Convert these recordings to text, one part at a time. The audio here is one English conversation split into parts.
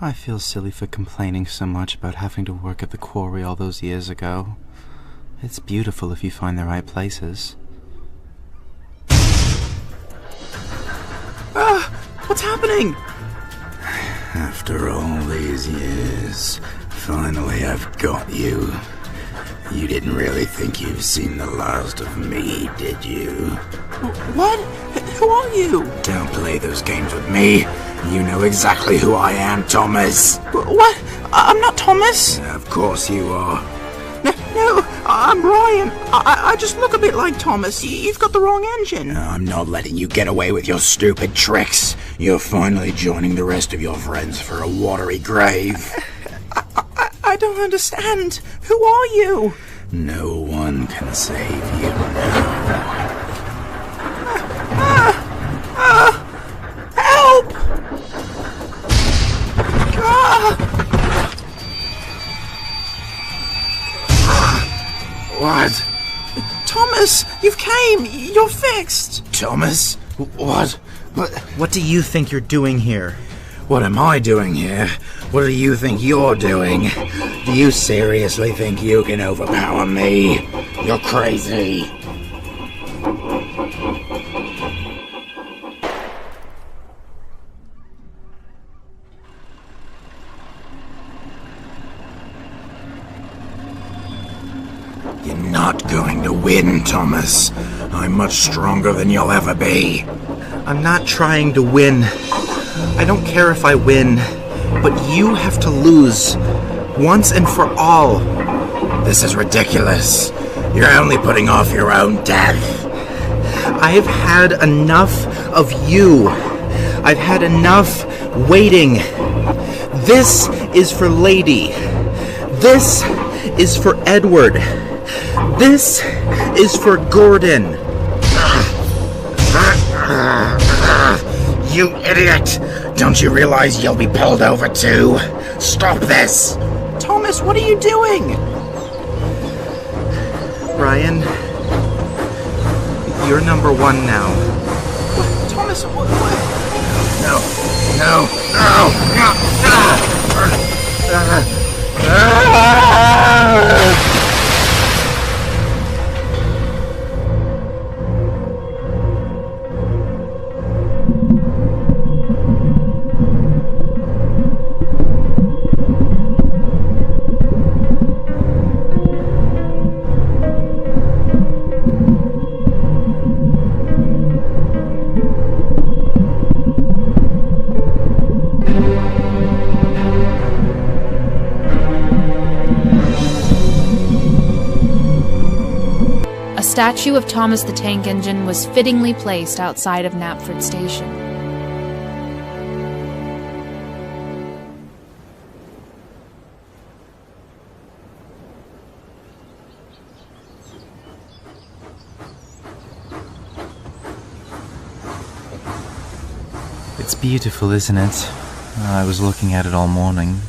I feel silly for complaining so much about having to work at the quarry all those years ago. It's beautiful if you find the right places. What's happening? After all these years, finally I've got you. You didn't really think you've seen the last of me, did you? What? Who are you? Don't play those games with me. You know exactly who I am, Thomas. What? I'm not Thomas. Of course you are. No, I'm Brian. I just look a bit like Thomas. You've got the wrong engine. I'm not letting you get away with your stupid tricks. You're finally joining the rest of your friends for a watery grave. I don't understand. Who are you? No one can save you now. Help! What? Thomas, you've came. You're fixed. Thomas? What? What do you think you're doing here? What am I doing here? What do you think you're doing? Do you seriously think you can overpower me? You're crazy. You're not going to win, Thomas. I'm much stronger than you'll ever be. I'm not trying to win. I don't care if I win, but you have to lose, once and for all. This is ridiculous. You're only putting off your own death. I've had enough of you. I've had enough waiting. This is for Lady. This is for Edward. This is for Gordon. You idiot! Don't you realize you'll be pulled over too? Stop this! Thomas, what are you doing? Brian, you're number one now. What? Thomas, what? No! No! A statue of Thomas the Tank Engine was fittingly placed outside of Knapford Station. It's beautiful, isn't it? I was looking at it all morning.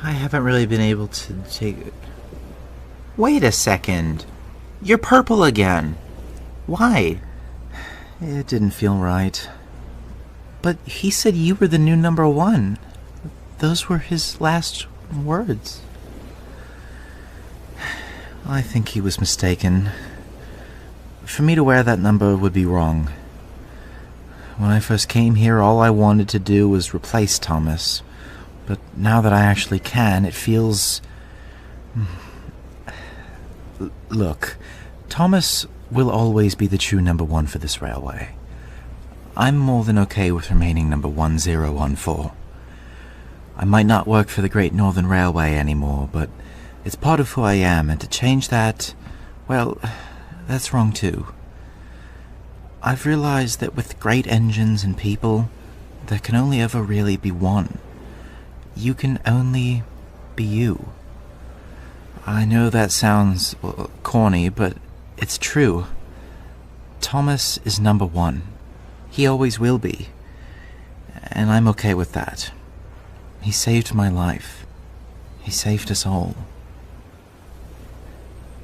I haven't really been able to take it. Wait a second. You're purple again. Why? It didn't feel right. But he said you were the new number one. Those were his last words. I think he was mistaken. For me to wear that number would be wrong. When I first came here, all I wanted to do was replace Thomas. But now that I actually can, it feels... Look, Thomas will always be the true number one for this railway. I'm more than okay with remaining number 1014. I might not work for the Great Northern Railway anymore, but it's part of who I am, and to change that, well, that's wrong too. I've realized that with great engines and people, there can only ever really be one. You can only be you. I know that sounds corny, but it's true. Thomas is number one. He always will be. And I'm okay with that. He saved my life. He saved us all.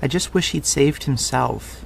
I just wish he'd saved himself.